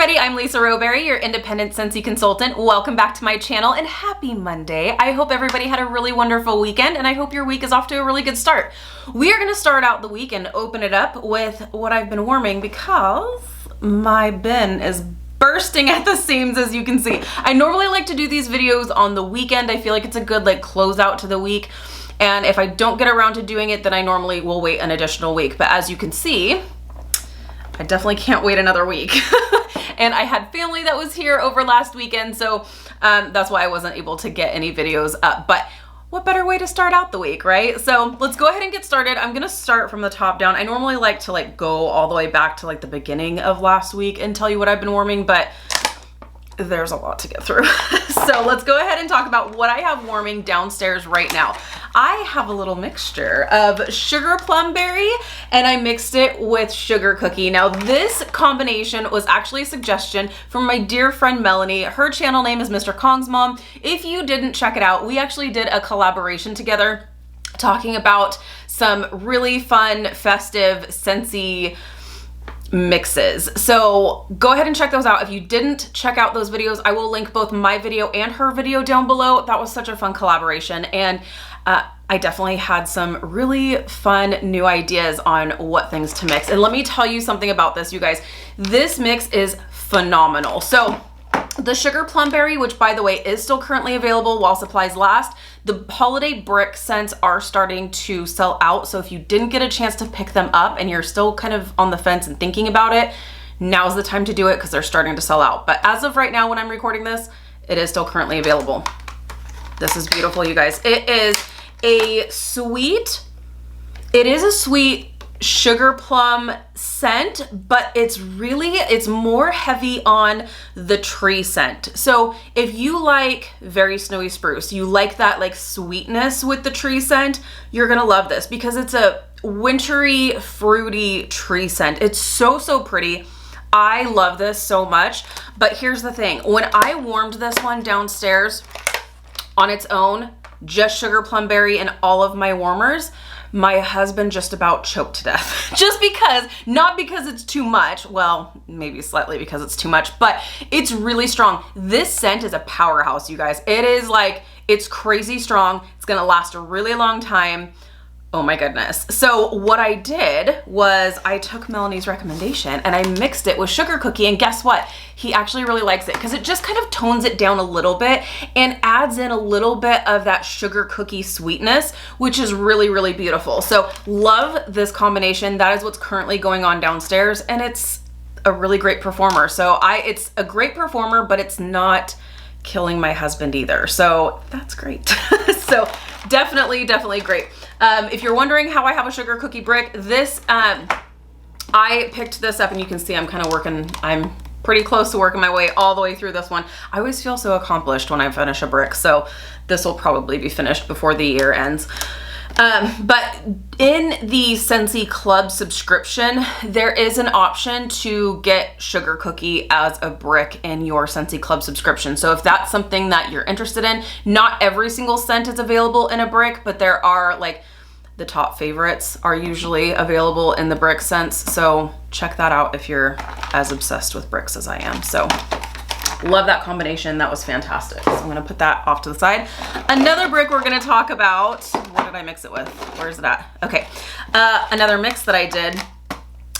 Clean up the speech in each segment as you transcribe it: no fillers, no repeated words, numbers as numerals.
everybody, I'm Lisa Rowberry, your independent Scentsy consultant. Welcome back to my channel and happy Monday. I hope everybody had a really wonderful weekend and I hope your week is off to a really good start. We are going to start out the week and open it up with what I've been warming because my bin is bursting at the seams, as you can see. I normally like to do these videos on the weekend. I feel like it's a good closeout to the week. And if I don't get around to doing it, then I normally will wait an additional week. But as you can see, I definitely can't wait another week. And I had family that was here over last weekend, so that's why I wasn't able to get any videos up. But what better way to start out the week, right? So let's go ahead and get started. I'm gonna start from the top down. I normally like to go all the way back to the beginning of last week and tell you what I've been warming, but there's a lot to get through. So let's go ahead and talk about what I have warming downstairs right now. I have a little mixture of sugar plum berry and I mixed it with sugar cookie. Now this combination was actually a suggestion from my dear friend Melanie. Her channel name is Mr. Kong's Mom. If you didn't check it out, we actually did a collaboration together talking about some really fun, festive, Scentsy mixes. So go ahead and check those out. If you didn't check out those videos, I will link both my video and her video down below. That was such a fun collaboration, and I definitely had some really fun new ideas on what things to mix. And let me tell you something about this, you guys. This mix is phenomenal. So the sugar plum berry, which by the way is still currently available while supplies last, the holiday brick scents are starting to sell out. So if you didn't get a chance to pick them up and you're still kind of on the fence and thinking about it, now's the time to do it because they're starting to sell out. But as of right now, when I'm recording this, it is still currently available. This is beautiful, you guys. It is a sweet sugar plum scent, but it's more heavy on the tree scent. So if you like very snowy spruce, you like that sweetness with the tree scent, you're gonna love this because it's a wintry, fruity tree scent. It's so pretty. I love this so much. But here's the thing, when I warmed this one downstairs on its own, just sugar plum berry and all of my warmers, my husband just about choked to death. Just because, not because it's too much, well, maybe slightly because it's too much, but it's really strong. This scent is a powerhouse, you guys. It is it's crazy strong. It's gonna last a really long time. Oh my goodness. So what I did was I took Melanie's recommendation and I mixed it with sugar cookie, and guess what? He actually really likes it because it just kind of tones it down a little bit and adds in a little bit of that sugar cookie sweetness, which is really beautiful. So love this combination. That is what's currently going on downstairs, and it's a really great performer. So it's a great performer, but it's not killing my husband either. So that's great. So definitely great. If you're wondering how I have a sugar cookie brick, this, I picked this up and you can see I'm pretty close to working my way all the way through this one. I always feel so accomplished when I finish a brick. So this will probably be finished before the year ends. But in the Scentsy Club subscription, there is an option to get sugar cookie as a brick in your Scentsy Club subscription. So if that's something that you're interested in, not every single scent is available in a brick, but there are the top favorites are usually available in the brick scents. So check that out if you're as obsessed with bricks as I am. So love that combination. That was fantastic. So I'm gonna put that off to the side. Another brick we're gonna talk about. What did I mix it with? Where is it at? Okay. Another mix that I did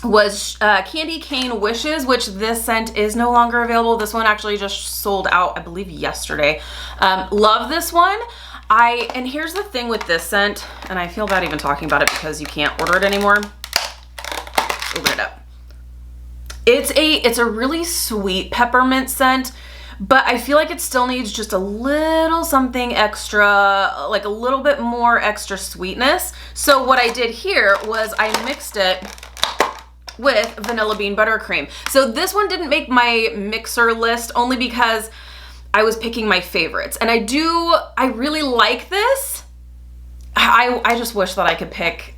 was Candy Cane Wishes, which this scent is no longer available. This one actually just sold out, I believe, yesterday. Love this one. And here's the thing with this scent, and I feel bad even talking about it because you can't order it anymore. Open it up. It's a really sweet peppermint scent, but I feel like it still needs just a little something extra, a little bit more extra sweetness. So what I did here was I mixed it with vanilla bean buttercream. So this one didn't make my mixer list only because I was picking my favorites. And I really like this. I just wish that I could pick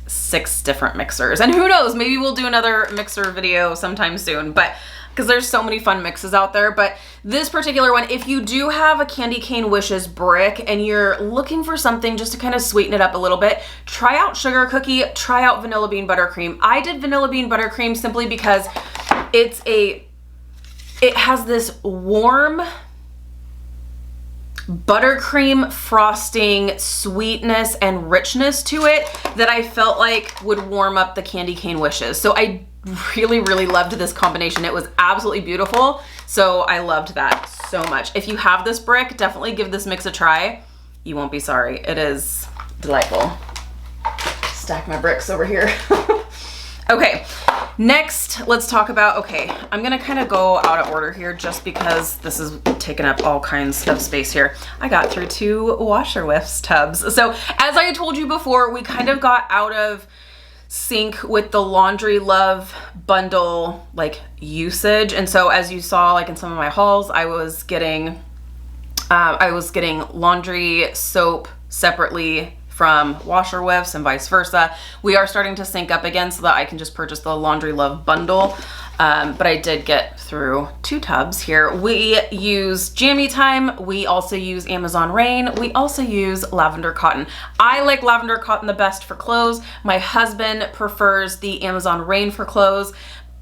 6 different mixers, and who knows, maybe we'll do another mixer video sometime soon, but because there's so many fun mixes out there. But this particular one, if you do have a Candy Cane Wishes brick and you're looking for something just to kind of sweeten it up a little bit, try out sugar cookie, try out vanilla bean buttercream. I did vanilla bean buttercream simply because it's a it has this warm buttercream frosting sweetness and richness to it that I felt like would warm up the candy cane wishes. So I really, really loved this combination. It was absolutely beautiful. So I loved that so much. If you have this brick, definitely give this mix a try. You won't be sorry. It is delightful. Stack my bricks over here. Okay, next let's talk about, okay, I'm gonna kind of go out of order here just because this is taking up all kinds of space here. I got through 2 washer whiffs tubs. So as I told you before, we kind of got out of sync with the Laundry Love bundle like usage. And so as you saw like in some of my hauls, I was getting laundry soap separately from washer whiffs and vice versa. We are starting to sync up again so that I can just purchase the Laundry Love bundle. But I did get through 2 tubs here. We use Jammy Time. We also use Amazon Rain. We also use Lavender Cotton. I like Lavender Cotton the best for clothes. My husband prefers the Amazon Rain for clothes,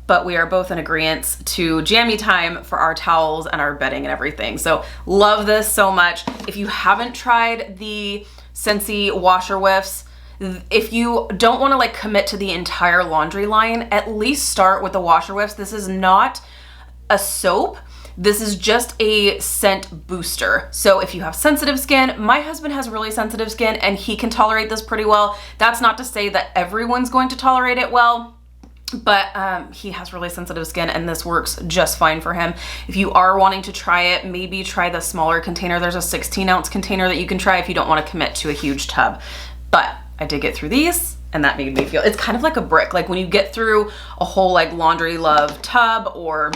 but we are both in agreement to Jammy Time for our towels and our bedding and everything. So love this so much. If you haven't tried the Scentsy washer whiffs, if you don't want to like commit to the entire laundry line, at least start with the washer whiffs. This is not a soap. This is just a scent booster. So if you have sensitive skin, my husband has really sensitive skin and he can tolerate this pretty well. That's not to say that everyone's going to tolerate it well, but he has really sensitive skin and this works just fine for him. If you are wanting to try it, maybe try the smaller container. There's a 16-ounce container that you can try if you don't want to commit to a huge tub. But I did get through these and that made me feel, it's kind of like a brick. Like when you get through a whole like Laundry Love tub or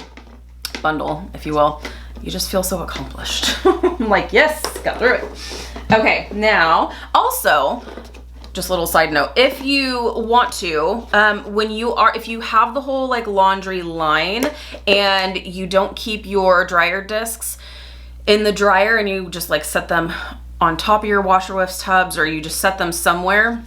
bundle, if you will, you just feel so accomplished. I'm like, yes, got through it. Okay, now also, just a little side note, if you want to, if you have the whole like laundry line and you don't keep your dryer discs in the dryer and you just like set them on top of your washer whiffs tubs or you just set them somewhere,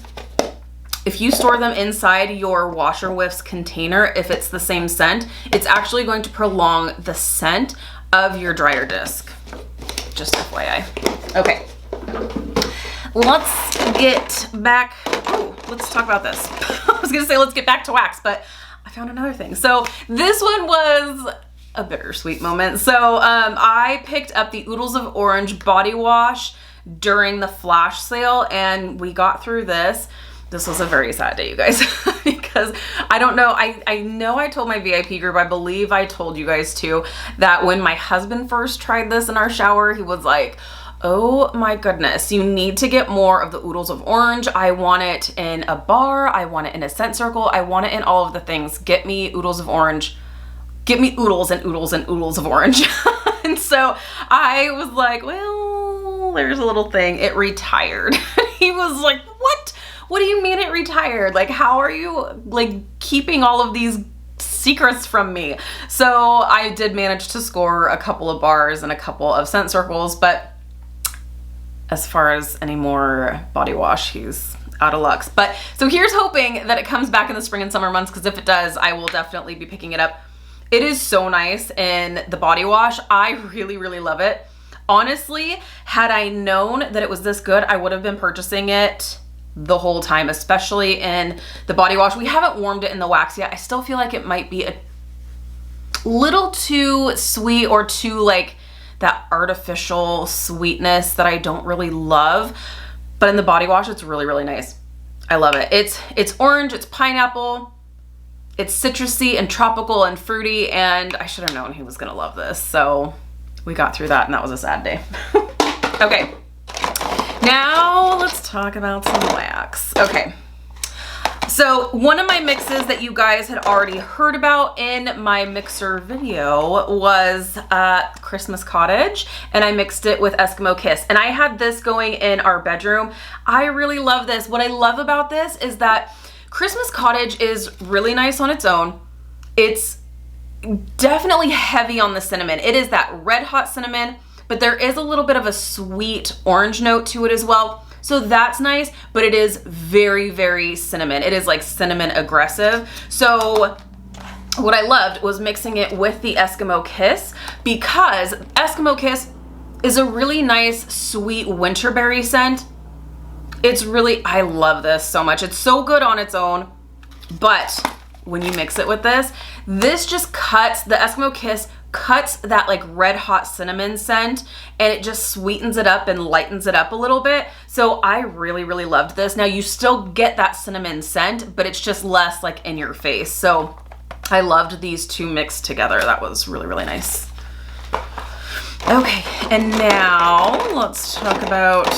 if you store them inside your washer whiffs container, if it's the same scent, it's actually going to prolong the scent of your dryer disc. Just FYI. Okay. Let's get back, let's talk about this. I was gonna say let's get back to wax, but I found another thing. So this one was a bittersweet moment. So I picked up the Oodles of Orange body wash during the flash sale and we got through this. This was a very sad day, you guys, because I don't know, I know I told my VIP group, I believe I told you guys too, that when my husband first tried this in our shower, he was like, oh my goodness, you need to get more of the Oodles of Orange. I want it in a bar. I want it in a scent circle. I want it in all of the things. Get me Oodles of Orange. Get me oodles and oodles and oodles of orange. And so I was like, well, there's a little thing. It retired. He was like, what? What do you mean it retired? Like, how are you like keeping all of these secrets from me? So I did manage to score a couple of bars and a couple of scent circles, but as far as any more body wash, he's out of luck. But so here's hoping that it comes back in the spring and summer months, because if it does, I will definitely be picking it up. It is so nice in the body wash. I really, really love it. Honestly, had I known that it was this good, I would have been purchasing it the whole time, especially in the body wash. We haven't warmed it in the wax yet. I still feel like it might be a little too sweet or too like that artificial sweetness that I don't really love. But in the body wash, it's really, really nice. I love it. It's orange, it's pineapple, it's citrusy and tropical and fruity, and I should have known he was gonna love this. So we got through that and that was a sad day. Okay, now let's talk about some wax. Okay. So one of my mixes that you guys had already heard about in my mixer video was Christmas Cottage, and I mixed it with Eskimo Kiss, and I had this going in our bedroom. I really love this. What I love about this is that Christmas Cottage is really nice on its own. It's definitely heavy on the cinnamon. It is that red hot cinnamon, but there is a little bit of a sweet orange note to it as well. So that's nice, but it is very, very cinnamon. It is like cinnamon aggressive. So what I loved was mixing it with the Eskimo Kiss, because Eskimo Kiss is a really nice, sweet winterberry scent. It's really, I love this so much. It's so good on its own, but when you mix it with this just cuts, the Eskimo Kiss cuts that like red hot cinnamon scent, and it just sweetens it up and lightens it up a little bit. So I really, really loved this. Now you still get that cinnamon scent, but it's just less like in your face. So I loved these two mixed together. That was really, really nice. Okay, and now let's talk about,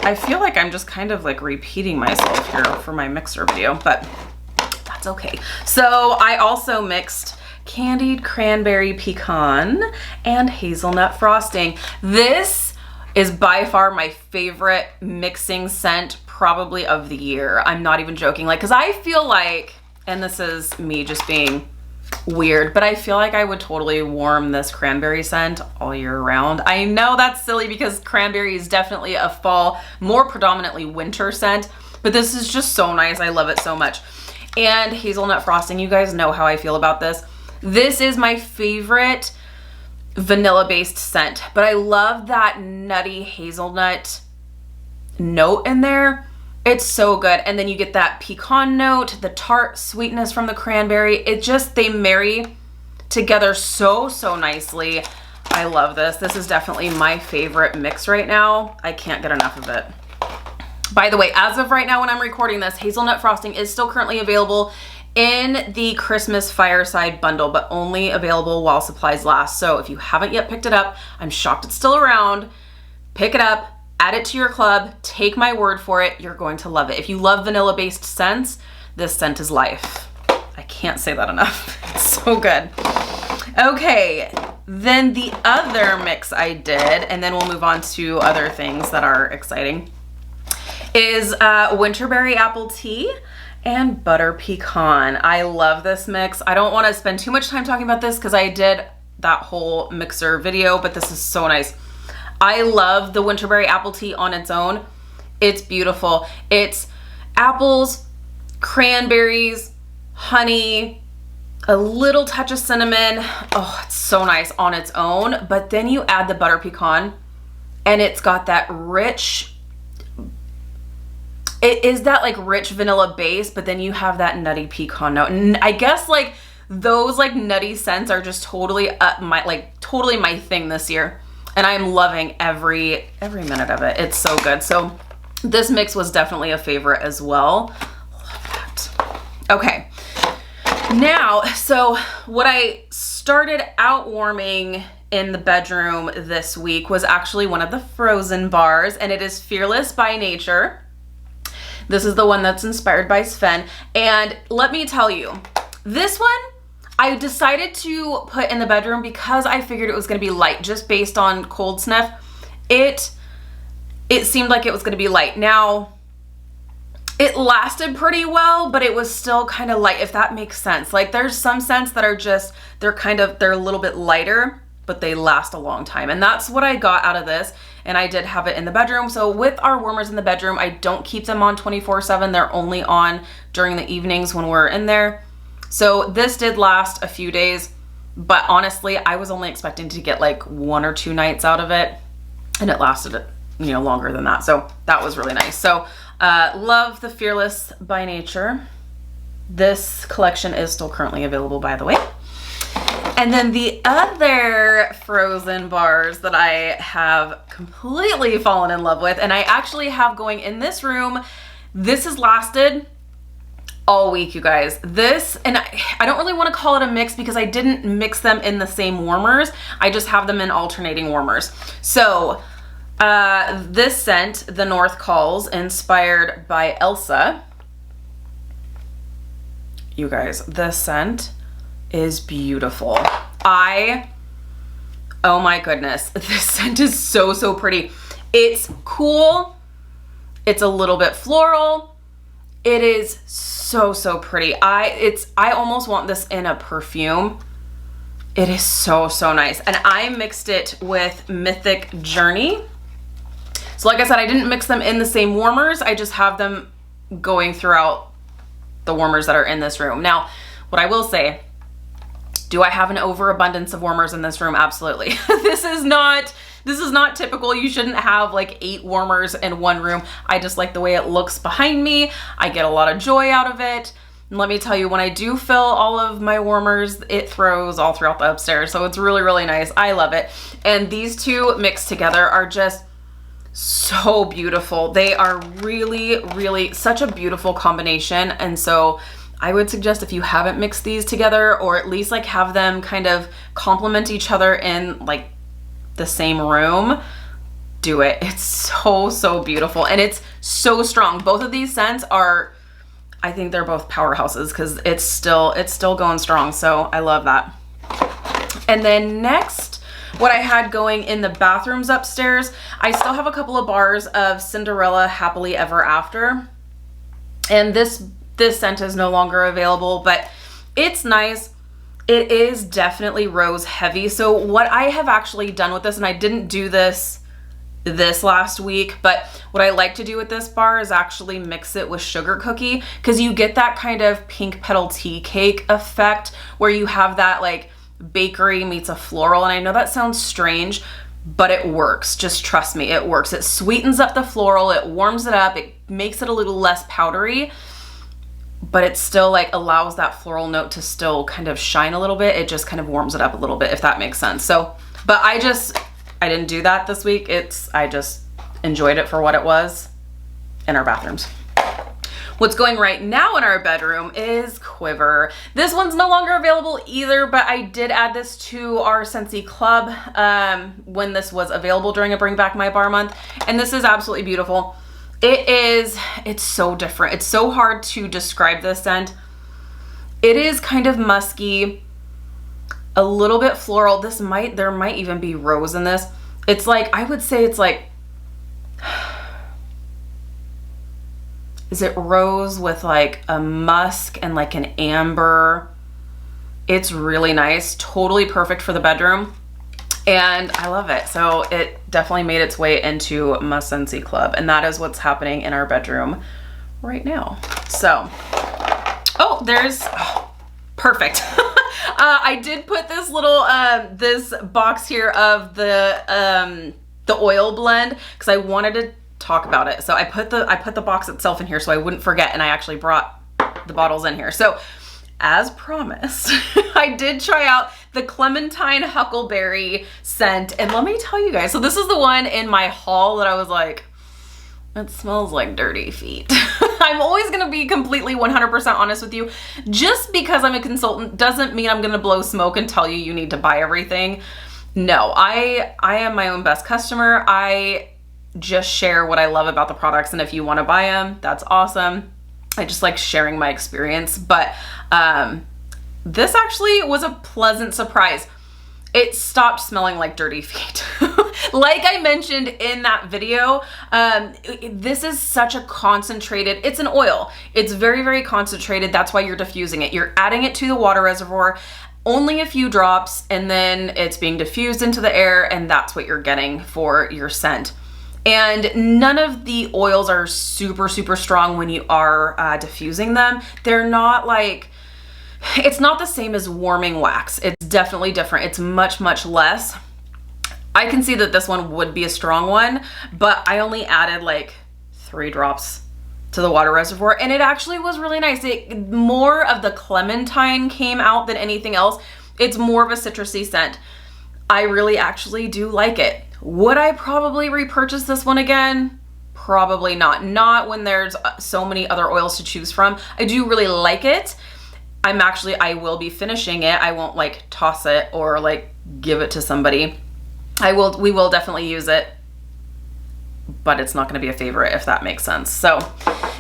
I feel like I'm just kind of like repeating myself here for my mixer video, but that's okay. So I also mixed candied cranberry pecan and hazelnut frosting. This is by far my favorite mixing scent probably of the year. I'm not even joking. Like, cause I feel like, and this is me just being weird, but I feel like I would totally warm this cranberry scent all year round. I know that's silly because cranberry is definitely a fall, more predominantly winter scent, but this is just so nice. I love it so much. And hazelnut frosting, you guys know how I feel about this. This is my favorite vanilla-based scent, but I love that nutty hazelnut note in there. It's so good. And then you get that pecan note, the tart sweetness from the cranberry. It just, they marry together so, so nicely. I love this. This is definitely my favorite mix right now. I can't get enough of it. By the way, as of right now when I'm recording this, hazelnut frosting is still currently available in the Christmas Fireside bundle, but only available while supplies last. So if you haven't yet picked it up, I'm shocked it's still around. Pick it up, add it to your club, take my word for it, you're going to love it. If you love vanilla-based scents, this scent is life. I can't say that enough. It's so good. Okay, then the other mix I did, and then we'll move on to other things that are exciting, is winterberry apple tea and butter pecan. I love this mix. I don't want to spend too much time talking about this because I did that whole mixer video, but this is so nice. I love the winterberry apple tea on its own. It's beautiful. It's apples, cranberries, honey, a little touch of cinnamon. Oh, it's so nice on its own. But then you add the butter pecan and it's got that rich, it is that like rich vanilla base, but then you have that nutty pecan note. And I guess like those like nutty scents are just totally totally my thing this year. And I'm loving every minute of it. It's so good. So this mix was definitely a favorite as well. Love that. Okay. Now, so what I started out warming in the bedroom this week was actually one of the frozen bars, and it is Fearless by Nature. This is the one that's inspired by Sven. And let me tell you, this one I decided to put in the bedroom because I figured it was gonna be light just based on cold sniff. It seemed like it was gonna be light. Now, it lasted pretty well, but it was still kind of light, if that makes sense. Like there's some scents that are just, they're a little bit lighter, but they last a long time. And that's what I got out of this. And I did have it in the bedroom. So with our warmers in the bedroom, I don't keep them on 24/7. They're only on during the evenings when we're in there. So this did last a few days, but honestly, I was only expecting to get like 1 or 2 nights out of it, and it lasted, longer than that. So that was really nice. So love the Fearless by Nature. This collection is still currently available, by the way. And then the other frozen bars that I have completely fallen in love with, and I actually have going in this room, this has lasted all week, you guys. This, and I don't really want to call it a mix because I didn't mix them in the same warmers. I just have them in alternating warmers. So this scent, The North Calls, inspired by Elsa. You guys, this scent is beautiful. Oh my goodness, this scent is so, so pretty. It's cool. It's a little bit floral. It is so, so pretty. I almost want this in a perfume. It is so, so nice. And I mixed it with Mythic Journey. So like I said, I didn't mix them in the same warmers. I just have them going throughout the warmers that are in this room. Now, what I will say, do I have an overabundance of warmers in this room? Absolutely. This is not typical. You shouldn't have like 8 warmers in one room. I just like the way it looks behind me. I get a lot of joy out of it. And let me tell you, when I do fill all of my warmers, it throws all throughout the upstairs. So it's really, really nice. I love it. And these two mixed together are just so beautiful. They are really, really such a beautiful combination. And so I would suggest, if you haven't mixed these together, or at least like have them kind of complement each other in like the same room, do it. It's so, so beautiful. And it's so strong. Both of these scents are, I think they're both powerhouses, because it's still going strong. So I love that. And then next, what I had going in the bathrooms upstairs, I still have a couple of bars of Cinderella Happily Ever After. And this scent is no longer available, but it's nice. It is definitely rose heavy. So what I have actually done with this, and I didn't do this last week, but what I like to do with this bar is actually mix it with sugar cookie, because you get that kind of pink petal tea cake effect where you have that like bakery meets a floral. And I know that sounds strange, but it works. Just trust me, it works. It sweetens up the floral, it warms it up, it makes it a little less powdery, but it still like allows that floral note to still kind of shine a little bit. It just kind of warms it up a little bit, if that makes sense. So, but I didn't do that this week. I just enjoyed it for what it was in our bathrooms. What's going right now in our bedroom is Quiver. This one's no longer available either, but I did add this to our Scentsy Club when this was available during a Bring Back My Bar month. And this is absolutely beautiful. It's so different. It's so hard to describe this scent. It is kind of musky, a little bit floral. There might even be rose in this. It's like, I would say it's like, is it rose with like a musk and like an amber? It's really nice, totally perfect for the bedroom. And I love it. So it definitely made its way into my Scentsy Club, and that is what's happening in our bedroom right now. So, perfect. I did put this little, this box here of the oil blend, because I wanted to talk about it. So I put the box itself in here so I wouldn't forget, and I actually brought the bottles in here. So as promised, I did try out the Clementine Huckleberry scent, and let me tell you guys, so this is the one in my haul that I was like, it smells like dirty feet. I'm always gonna be completely 100% honest with you. Just because I'm a consultant doesn't mean I'm gonna blow smoke and tell you need to buy everything. No, I am my own best customer. I just share what I love about the products, and if you wanna buy them, that's awesome. I just like sharing my experience, but this actually was a pleasant surprise. It stopped smelling like dirty feet. Like I mentioned in that video, this is such a concentrated, it's an oil. It's very, very concentrated. That's why you're diffusing it. You're adding it to the water reservoir, only a few drops, and then it's being diffused into the air, and that's what you're getting for your scent. And none of the oils are super, super strong when you are diffusing them. They're not like, it's not the same as warming wax. It's definitely different. It's much, much less. I can see that this one would be a strong one, but I only added like 3 drops to the water reservoir, and it actually was really nice. More of the clementine came out than anything else. It's more of a citrusy scent. I really actually do like it. Would I probably repurchase this one again? Probably not. Not when there's so many other oils to choose from. I do really like it. I will be finishing it. I won't like toss it or like give it to somebody. We will definitely use it, but it's not going to be a favorite, if that makes sense. So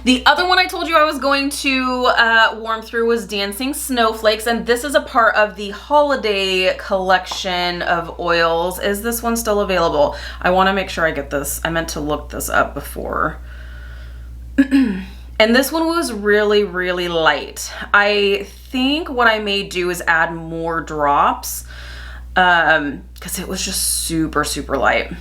the other one I told you I was going to warm through was Dancing Snowflakes, and this is a part of the holiday collection of oils. Is this one still available? I want to make sure I get this. I meant to look this up before. And this one was really, really light. I think what I may do is add more drops, because it was just super, super light.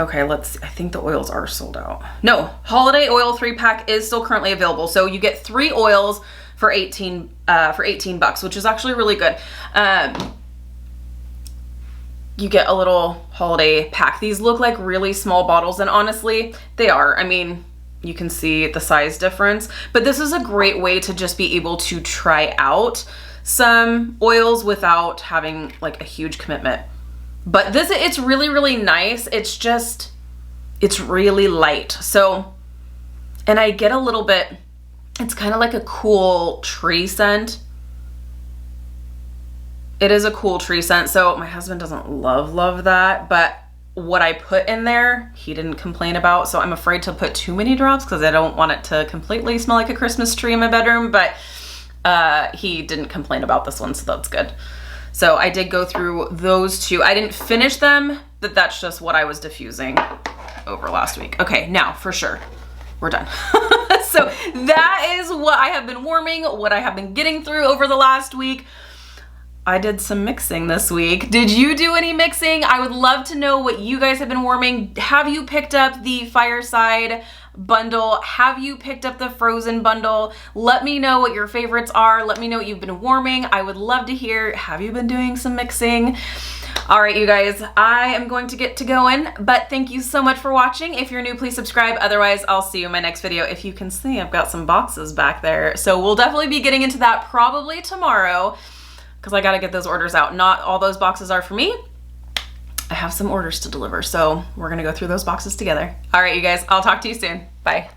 Okay, let's see. I think the oils are sold out. No, holiday oil 3-pack is still currently available. So you get 3 oils for 18 bucks, which is actually really good. You get a little holiday pack. These look like really small bottles, and honestly, they are. I mean, you can see the size difference, but this is a great way to just be able to try out some oils without having like a huge commitment. But this, it's really, really nice. It's just, it's really light. So, and I get a little bit, it's kind of like a cool tree scent. It is a cool tree scent. So my husband doesn't love that, but what I put in there, he didn't complain about. So I'm afraid to put too many drops because I don't want it to completely smell like a Christmas tree in my bedroom, but he didn't complain about this one, so that's good. So I did go through those 2. I didn't finish them, but that's just what I was diffusing over last week. Okay, now for sure, we're done. So that is what I have been warming, what I have been getting through over the last week. I did some mixing this week. Did you do any mixing? I would love to know what you guys have been warming. Have you picked up the Fireside bundle? Have you picked up the Frozen bundle? Let me know what your favorites are. Let me know what you've been warming. I would love to hear, have you been doing some mixing? All right, you guys, I am going to get to going, but thank you so much for watching. If you're new, please subscribe. Otherwise, I'll see you in my next video. If you can see, I've got some boxes back there. So we'll definitely be getting into that probably tomorrow, because I got to get those orders out. Not all those boxes are for me. I have some orders to deliver, so we're going to go through those boxes together. All right, you guys, I'll talk to you soon. Bye.